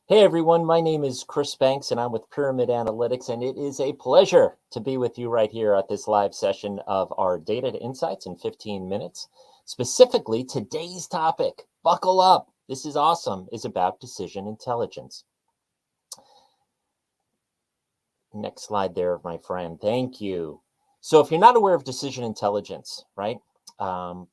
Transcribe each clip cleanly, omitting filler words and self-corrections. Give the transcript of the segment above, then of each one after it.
Hey everyone, my name is Chris Banks and I'm with Pyramid Analytics, and it is a pleasure to be with you right here at this live session of our Data to Insights in 15 minutes. Specifically, today's topic, buckle up, this is awesome, is about decision intelligence. Next slide there, my friend. Thank you. So if you're not aware of decision intelligence, right?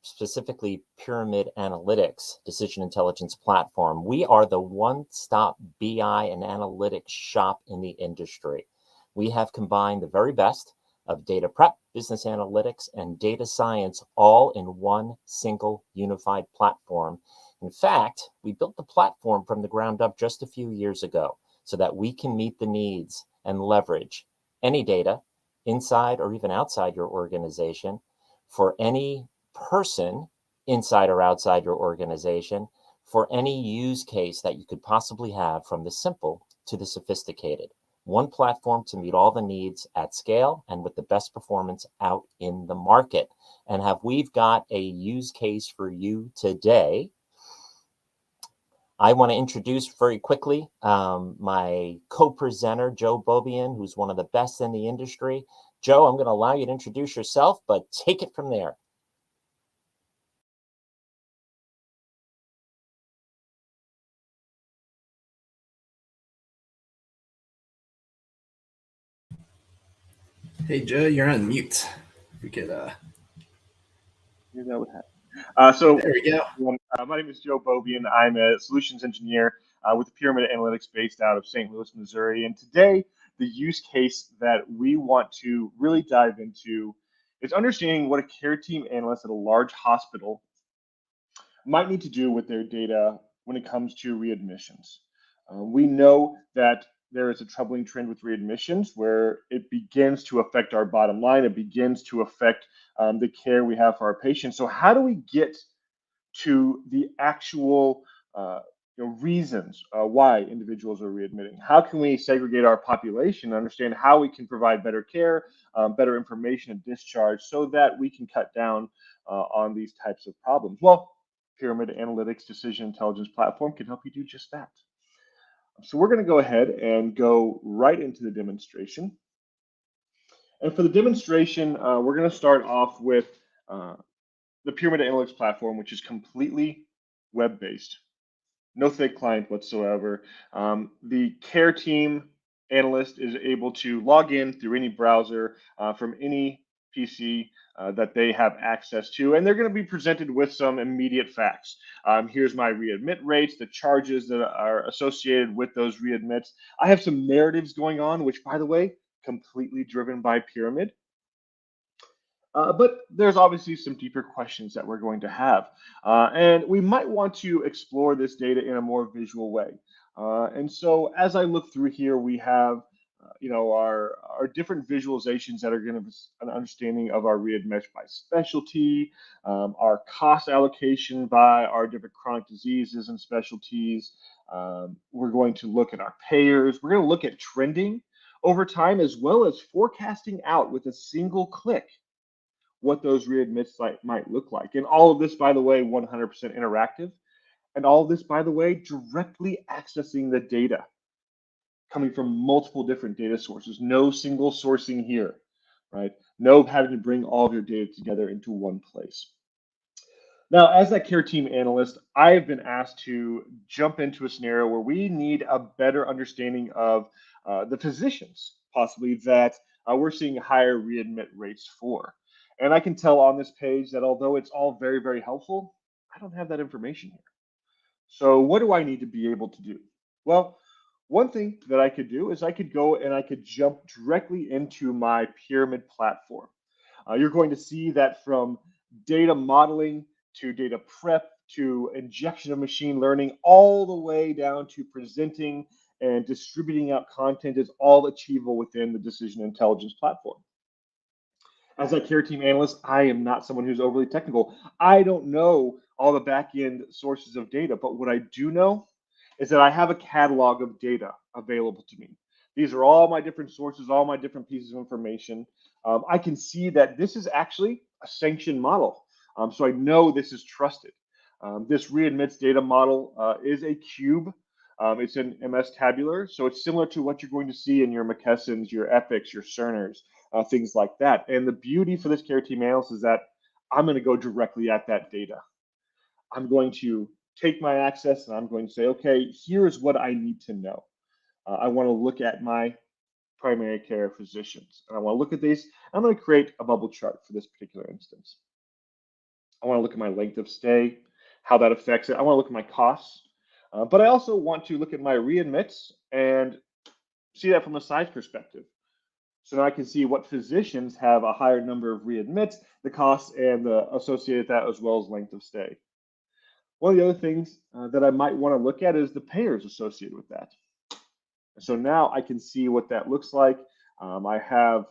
Specifically Pyramid Analytics, decision intelligence platform, we are the one-stop BI and analytics shop in the industry. We have combined the very best of data prep, business analytics, and data science all in one single unified platform. In fact, we built the platform from the ground up just a few years ago so that we can meet the needs and leverage any data inside or even outside your organization for any person inside or outside your organization for any use case that you could possibly have, from the simple to the sophisticated. One platform to meet all the needs at scale and with the best performance out in the market. And we've got a use case for you today. I want to introduce very quickly my co-presenter, Joe Bobian, who's one of the best in the industry. Joe, I'm going to allow you to introduce yourself, but take it from there. Hey Joe, you're on mute. We could Here's how it happens. There we go. My name is Joe Bobian. I'm a solutions engineer with the Pyramid Analytics based out of St. Louis, Missouri. And today, the use case that we want to really dive into is understanding what a care team analyst at a large hospital might need to do with their data when it comes to readmissions. We know that there is a troubling trend with readmissions where it begins to affect our bottom line. It begins to affect the care we have for our patients. So how do we get to the actual reasons why individuals are readmitting? How can we segregate our population, understand how we can provide better care, better information and discharge so that we can cut down on these types of problems? Well, Pyramid Analytics Decision Intelligence Platform can help you do just that. So we're going to go ahead and go right into the demonstration. And for the demonstration, we're going to start off with the Pyramid Analytics platform, which is completely web-based, no fake client whatsoever. The care team analyst is able to log in through any browser from any PC that they have access to, and they're going to be presented with some immediate facts. Here's my readmit rates, the charges that are associated with those readmits. I have some narratives going on, which, by the way, completely driven by Pyramid. But there's obviously some deeper questions that we're going to have. And we might want to explore this data in a more visual way. And so as I look through here, we have our different visualizations that are going to give us an understanding of our readmits by specialty, our cost allocation by our different chronic diseases and specialties. We're going to look at our payers. We're going to look at trending over time, as well as forecasting out with a single click what those readmits might look like. And all of this, by the way, 100% interactive. And all of this, by the way, directly accessing the data coming from multiple different data sources. No single sourcing here, right? No having to bring all of your data together into one place. Now, as that care team analyst, I have been asked to jump into a scenario where we need a better understanding of the physicians, possibly, that we're seeing higher readmit rates for. And I can tell on this page that although it's all very, very helpful, I don't have that information here. So what do I need to be able to do? Well, one thing that I could do is I could go and I could jump directly into my Pyramid platform. You're going to see that from data modeling to data prep to injection of machine learning, all the way down to presenting and distributing out content is all achievable within the decision intelligence platform. As a care team analyst, I am not someone who's overly technical. I don't know all the back end sources of data, but what I do know is that I have a catalog of data available to me. These are all my different sources, all my different pieces of information. I can see that this is actually a sanctioned model. So I know this is trusted. This readmits data model is a cube It's in MS Tabular, so it's similar to what you're going to see in your McKessons, your Epics, your Cerners, things like that. And the beauty for this care team analyst is that I'm going to go directly at that data. I'm going to take my access and I'm going to say, okay, here's what I need to know. I want to look at my primary care physicians, and I want to look at these. I'm going to create a bubble chart for this particular instance. I want to look at my length of stay, how that affects it. I want to look at my costs, but I also want to look at my readmits and see that from a size perspective. So now I can see what physicians have a higher number of readmits, the costs, and the associated that, as well as length of stay. One of the other things that I might want to look at is the payers associated with that. So now I can see what that looks like. I have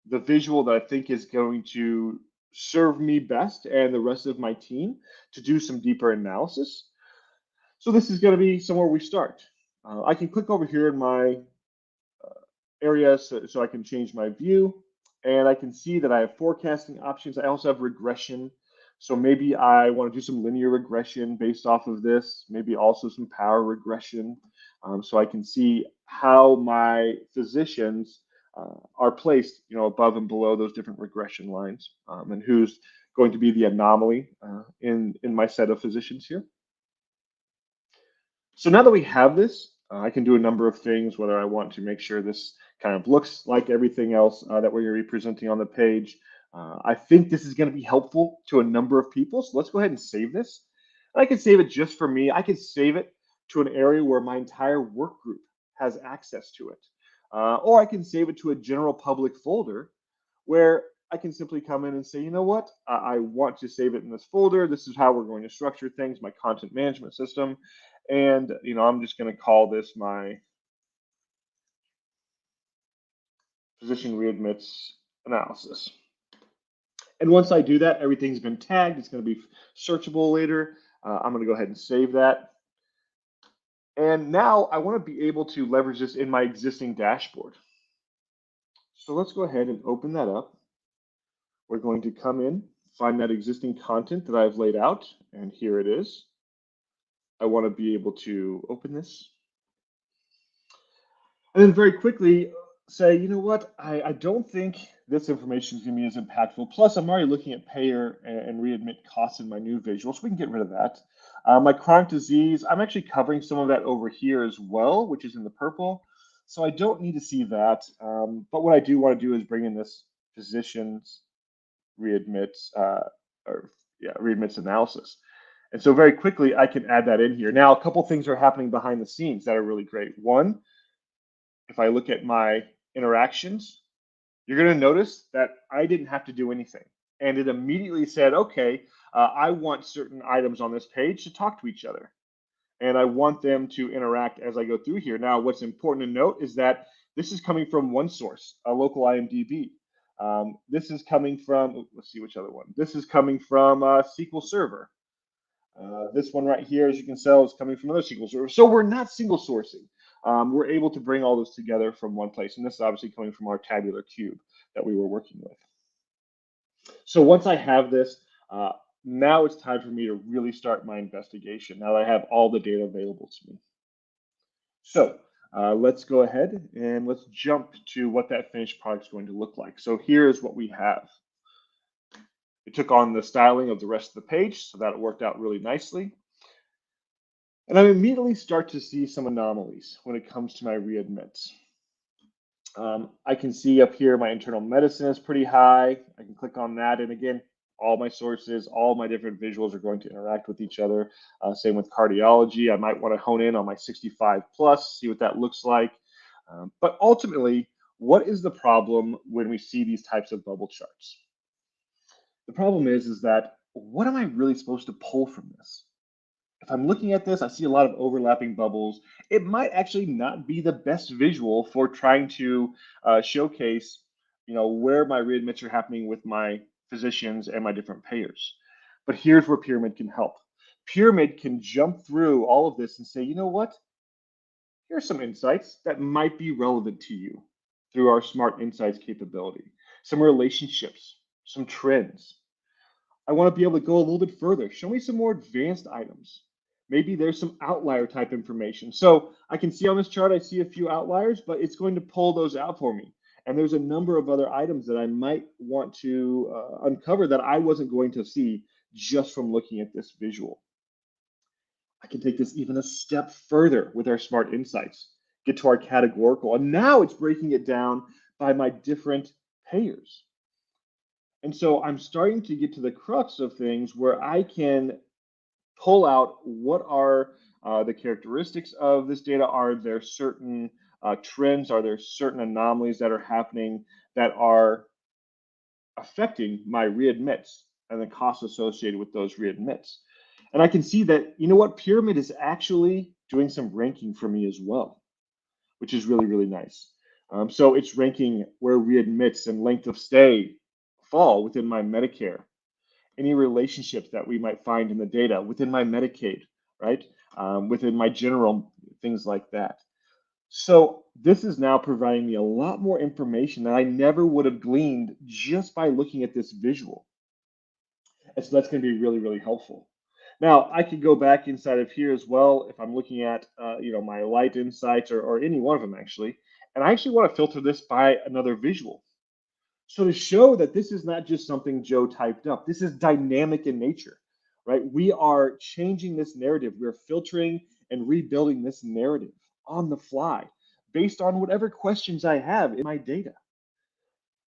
the visual that I think is going to serve me best and the rest of my team to do some deeper analysis. So this is going to be somewhere we start. I can click over here in my area so I can change my view, and I can see that I have forecasting options. I also have regression. So maybe I want to do some linear regression based off of this, maybe also some power regression. So I can see how my physicians are placed, above and below those different regression lines, and who's going to be the anomaly in my set of physicians here. So now that we have this, I can do a number of things, whether I want to make sure this kind of looks like everything else that we're going to be presenting on the page. I think this is going to be helpful to a number of people. So let's go ahead and save this. I can save it just for me. I can save it to an area where my entire work group has access to it. Or I can save it to a general public folder where I can simply come in and say, you know what, I want to save it in this folder. This is how we're going to structure things, my content management system. And, I'm just going to call this my physician readmits analysis. And once I do that, everything's been tagged. It's going to be searchable later. I'm going to go ahead and save that. And now I want to be able to leverage this in my existing dashboard. So let's go ahead and open that up. We're going to come in, find that existing content that I've laid out, and here it is. I want to be able to open this. And then very quickly say, you know what, I don't think this information is going to be as impactful. Plus, I'm already looking at payer and readmit costs in my new visual, so we can get rid of that. My chronic disease, I'm actually covering some of that over here as well, which is in the purple. So I don't need to see that. But what I do want to do is bring in this physicians readmits, readmits analysis. And so very quickly, I can add that in here. Now, a couple things are happening behind the scenes that are really great. One, if I look at my interactions, you're going to notice that I didn't have to do anything. And it immediately said, okay, I want certain items on this page to talk to each other. And I want them to interact as I go through here. Now, what's important to note is that this is coming from one source, a local IMDb. This is coming from, let's see which other one. This is coming from SQL Server. This one right here, as you can tell, is coming from another SQL Server. So we're not single sourcing. We're able to bring all those together from one place. And this is obviously coming from our tabular cube that we were working with. So once I have this, now it's time for me to really start my investigation, now that I have all the data available to me. So let's go ahead and let's jump to what that finished product is going to look like. So here's what we have. It took on the styling of the rest of the page, so that worked out really nicely. And I immediately start to see some anomalies when it comes to my readmits. I can see up here my internal medicine is pretty high. I can click on that, and again, all my sources, all my different visuals are going to interact with each other. Same with cardiology. I might want to hone in on my 65 plus, see what that looks like. But ultimately, what is the problem when we see these types of bubble charts? The problem is that what am I really supposed to pull from this? If I'm looking at this, I see a lot of overlapping bubbles. It might actually not be the best visual for trying to showcase, where my readmits are happening with my physicians and my different payers. But here's where Pyramid can help. Pyramid can jump through all of this and say, you know what? Here's some insights that might be relevant to you through our Smart Insights capability. Some relationships, some trends. I want to be able to go a little bit further. Show me some more advanced items. Maybe there's some outlier type information. So I can see on this chart, I see a few outliers, but it's going to pull those out for me. And there's a number of other items that I might want to uncover that I wasn't going to see just from looking at this visual. I can take this even a step further with our smart insights, get to our categorical, and now it's breaking it down by my different payers. And so I'm starting to get to the crux of things where I can pull out what are the characteristics of this data. Are there certain trends? Are there certain anomalies that are happening that are affecting my readmits and the costs associated with those readmits? And I can see that, you know what, Pyramid is actually doing some ranking for me as well, which is really, really nice. So it's ranking where readmits and length of stay fall within my Medicare, any relationships that we might find in the data within my Medicaid, right? Within my general, things like that. So this is now providing me a lot more information that I never would have gleaned just by looking at this visual. And so that's going to be really, really helpful. Now I could go back inside of here as well if I'm looking at my light insights or any one of them actually, and I actually want to filter this by another visual. So to show that this is not just something Joe typed up, this is dynamic in nature, right? We are changing this narrative. We're filtering and rebuilding this narrative on the fly based on whatever questions I have in my data.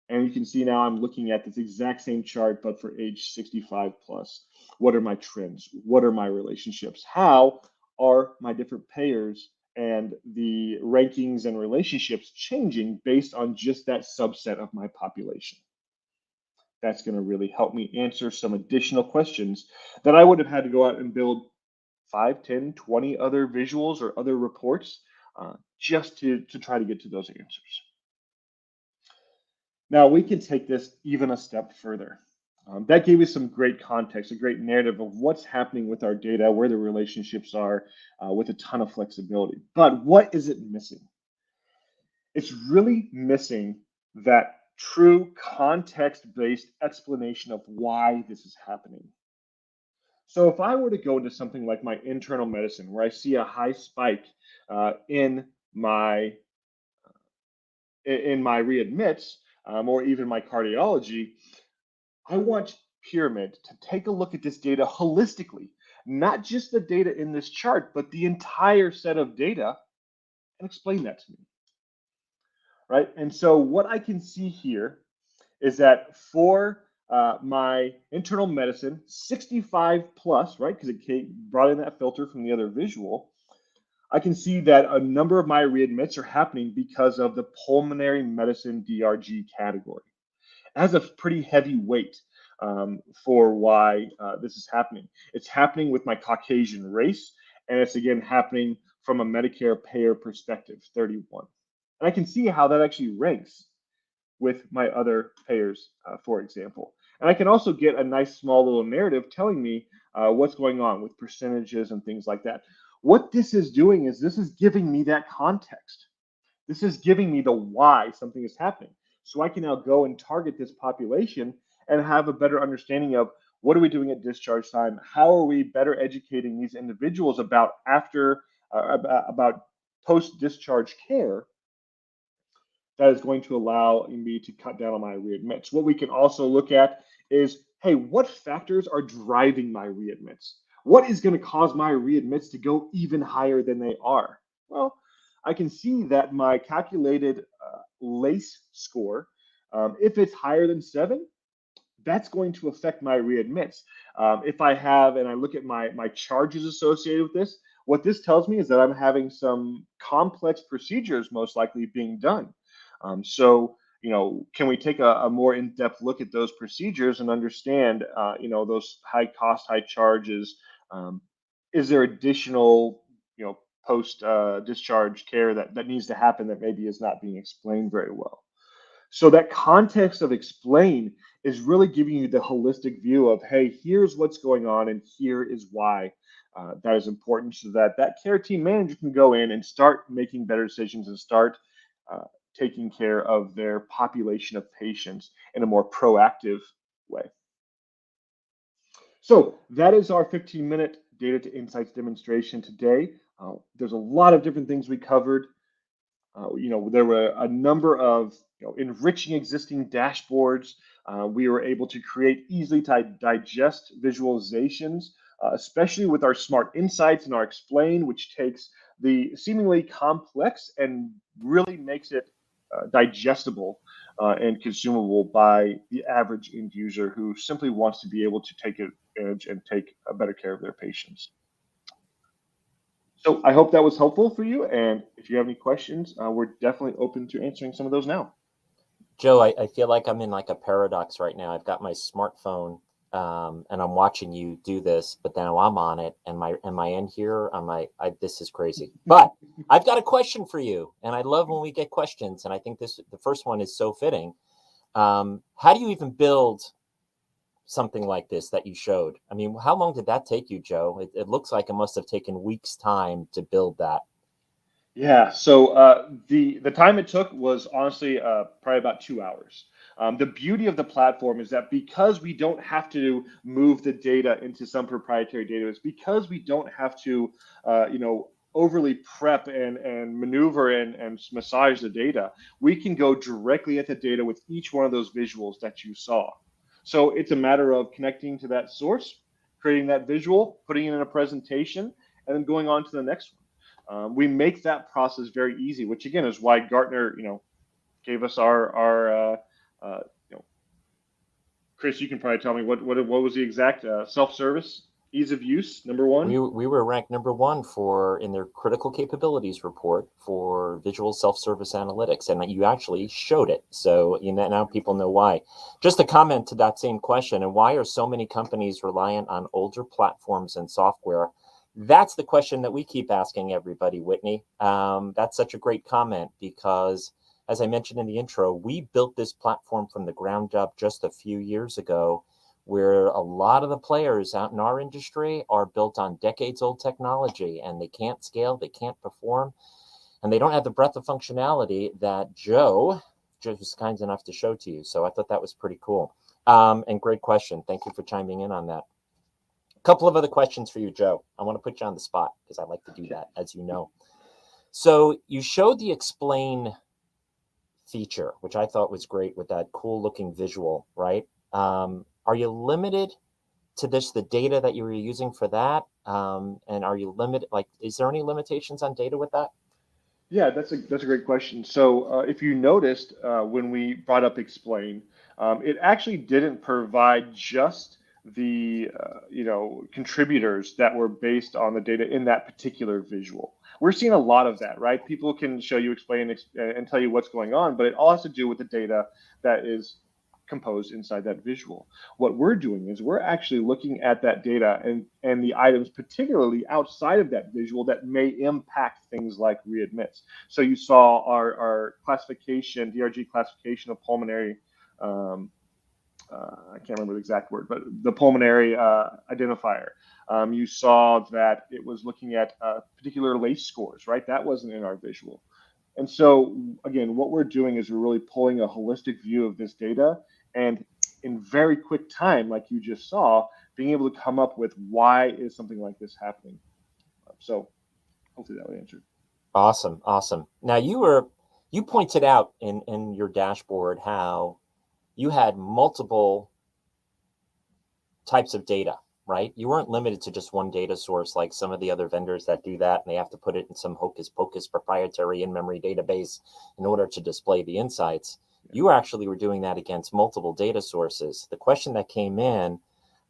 And you can see now I'm looking at this exact same chart, but for age 65 plus. What are my trends? What are my relationships? How are my different payers and the rankings and relationships changing based on just that subset of my population? That's going to really help me answer some additional questions that I would have had to go out and build 5, 10, 20 other visuals or other reports just to try to get to those answers. Now we can take this even a step further. That gave us some great context, a great narrative of what's happening with our data, where the relationships are, with a ton of flexibility. But what is it missing? It's really missing that true context-based explanation of why this is happening. So if I were to go into something like my internal medicine, where I see a high spike in my readmits, or even my cardiology, I want Pyramid to take a look at this data holistically, not just the data in this chart, but the entire set of data, and explain that to me, right? And so what I can see here is that for my internal medicine, 65 plus, right? Because it brought in that filter from the other visual. I can see that a number of my readmits are happening because of the pulmonary medicine DRG category. It has a pretty heavy weight for why this is happening. It's happening with my Caucasian race, and it's again happening from a Medicare payer perspective, 31. And I can see how that actually ranks with my other payers, for example. And I can also get a nice small little narrative telling me what's going on with percentages and things like that. What this is doing is this is giving me that context. This is giving me the why something is happening. So I can now go and target this population and have a better understanding of what are we doing at discharge time? How are we better educating these individuals about about post-discharge care that is going to allow me to cut down on my readmits. What we can also look at is, hey, what factors are driving my readmits? What is going to cause my readmits to go even higher than they are? Well, I can see that my calculated LACE score, if it's higher than 7, that's going to affect my readmits. If I have, and I look at my charges associated with this, what this tells me is that I'm having some complex procedures most likely being done. So, can we take a more in-depth look at those procedures and understand, those high cost, high charges? Is there additional, post discharge care that needs to happen that maybe is not being explained very well? So that context of explain is really giving you the holistic view of, hey, here's what's going on and here is why that is important, so that care team manager can go in and start making better decisions and start taking care of their population of patients in a more proactive way. So that is our 15-minute data to insights demonstration today. There's a lot of different things we covered. There were a number of enriching existing dashboards. We were able to create easily to digest visualizations, especially with our smart insights and our explain, which takes the seemingly complex and really makes it digestible and consumable by the average end user who simply wants to be able to take advantage and take a better care of their patients. So I hope that was helpful for you. And if you have any questions, we're definitely open to answering some of those now. Joe, I feel like I'm in like a paradox right now. I've got my smartphone and I'm watching you do this, but now I'm on it. Am I in here? This is crazy. But I've got a question for you, and I love when we get questions. And I think the first one is so fitting. How do you even build something like this that you showed? I mean, how long did that take you, Joe? It looks like it must have taken weeks' time to build that. Yeah, so the time it took was honestly probably about 2 hours. The beauty of the platform is that because we don't have to move the data into some proprietary database, because we don't have to, overly prep and maneuver and massage the data, we can go directly at the data with each one of those visuals that you saw. So it's a matter of connecting to that source, creating that visual, putting it in a presentation, and then going on to the next one. We make that process very easy, which again is why Gartner, gave us our Chris, you can probably tell me what was the exact self-service ease of use #1. We were ranked #1 in their critical capabilities report for visual self-service analytics, and you actually showed it. So now people know why. Just a comment to that same question, and why are so many companies reliant on older platforms and software? That's the question that we keep asking everybody, Whitney. That's such a great comment because, as I mentioned in the intro, we built this platform from the ground up just a few years ago, where a lot of the players out in our industry are built on decades-old technology, and they can't scale, they can't perform, and they don't have the breadth of functionality that Joe was kind enough to show to you. So I thought that was pretty cool. And great question. Thank you for chiming in on that. Couple of other questions for you, Joe. I want to put you on the spot because I like to do that, as you know. So you showed the explain feature, which I thought was great with that cool looking visual, right? Are you limited to the data that you were using for that? And are you limited, is there any limitations on data with that? Yeah, that's a great question. So if you noticed when we brought up explain, it actually didn't provide just the contributors that were based on the data in that particular visual. We're seeing a lot of that, right? People can show you explain and tell you what's going on, but it all has to do with the data that is composed inside that visual. What we're doing is we're actually looking at that data and the items particularly outside of that visual that may impact things like readmits. So you saw our classification, DRG classification of pulmonary, I can't remember the exact word, but the pulmonary identifier. You saw that it was looking at particular LACE scores, right? That wasn't in our visual. And so, again, what we're doing is we're really pulling a holistic view of this data and in very quick time, like you just saw, being able to come up with why is something like this happening. So hopefully that would answer. Awesome. Awesome. Now you pointed out in your dashboard how you had multiple types of data, right? You weren't limited to just one data source like some of the other vendors that do that, and they have to put it in some hocus pocus proprietary in-memory database in order to display the insights. You actually were doing that against multiple data sources. The question that came in,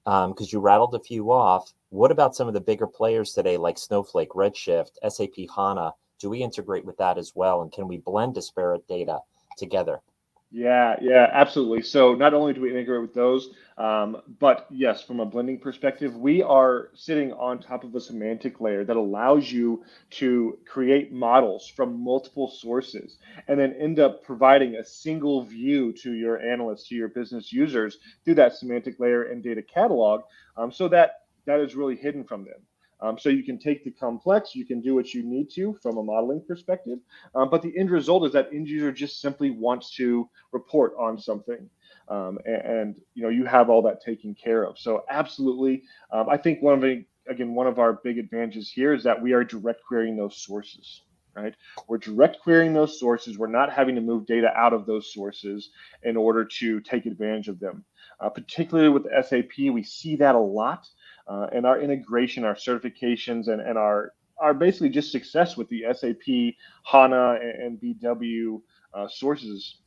because you rattled a few off, what about some of the bigger players today like Snowflake, Redshift, SAP HANA? Do we integrate with that as well? And can we blend disparate data together? Yeah, absolutely. So not only do we integrate with those, but yes, from a blending perspective, we are sitting on top of a semantic layer that allows you to create models from multiple sources and then end up providing a single view to your analysts, to your business users through that semantic layer and data catalog, so that is really hidden from them. So you can take the complex, you can do what you need to from a modeling perspective, but the end result is that end user just simply wants to report on something, and you have all that taken care of. So absolutely, I think one of the again, one of our big advantages here is that we are direct querying those sources, right? We're direct querying those sources. We're not having to move data out of those sources in order to take advantage of them. Particularly with SAP, we see that a lot. And our integration, our certifications, and our basically just success with the SAP, HANA, and BW sources,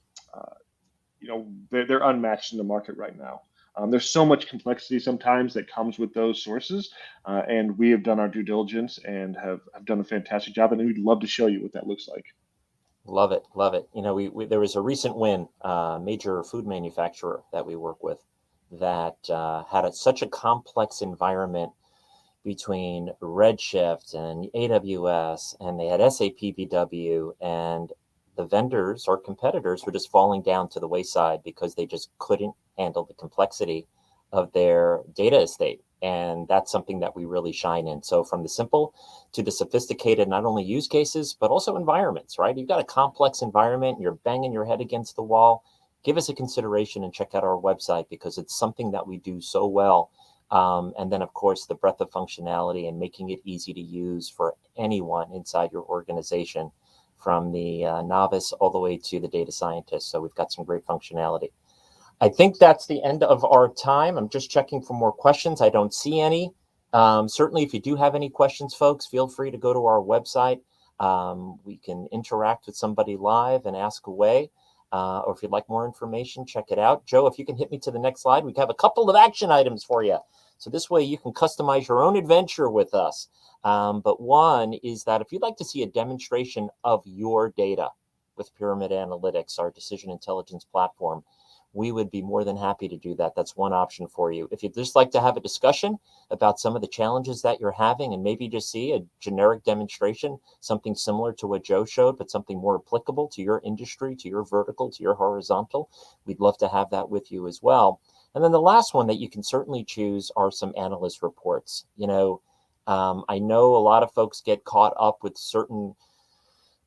they're unmatched in the market right now. There's so much complexity sometimes that comes with those sources, and we have done our due diligence and have done a fantastic job, and we'd love to show you what that looks like. Love it, love it. There was a recent win, major food manufacturer that we work with, that had such a complex environment between Redshift and AWS, and they had SAP BW, and the vendors or competitors were just falling down to the wayside because they just couldn't handle the complexity of their data estate. And that's something that we really shine in. So from the simple to the sophisticated, not only use cases, but also environments, right? You've got a complex environment, you're banging your head against the wall. Give us a consideration and check out our website, because it's something that we do so well. And then, of course, the breadth of functionality and making it easy to use for anyone inside your organization, from the novice all the way to the data scientist. So we've got some great functionality. I think that's the end of our time. I'm just checking for more questions. I don't see any. Certainly, if you do have any questions, folks, feel free to go to our website. We can interact with somebody live and ask away. Or if you'd like more information, check it out. Joe, if you can hit me to the next slide, we have a couple of action items for you. So this way you can customize your own adventure with us. But one is that if you'd like to see a demonstration of your data with Pyramid Analytics, our decision intelligence platform, we would be more than happy to do that. That's one option for you. If you'd just like to have a discussion about some of the challenges that you're having, and maybe just see a generic demonstration, something similar to what Joe showed, but something more applicable to your industry, to your vertical, to your horizontal, we'd love to have that with you as well. And then the last one that you can certainly choose are some analyst reports. I know a lot of folks get caught up with certain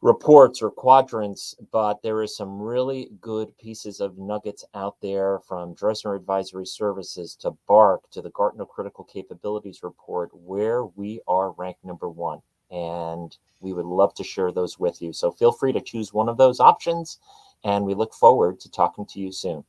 reports or quadrants, but there is some really good pieces of nuggets out there, from Dresner Advisory Services to BARC to the Gartner Critical Capabilities Report, where we are ranked #1. And we would love to share those with you. So feel free to choose one of those options, and we look forward to talking to you soon.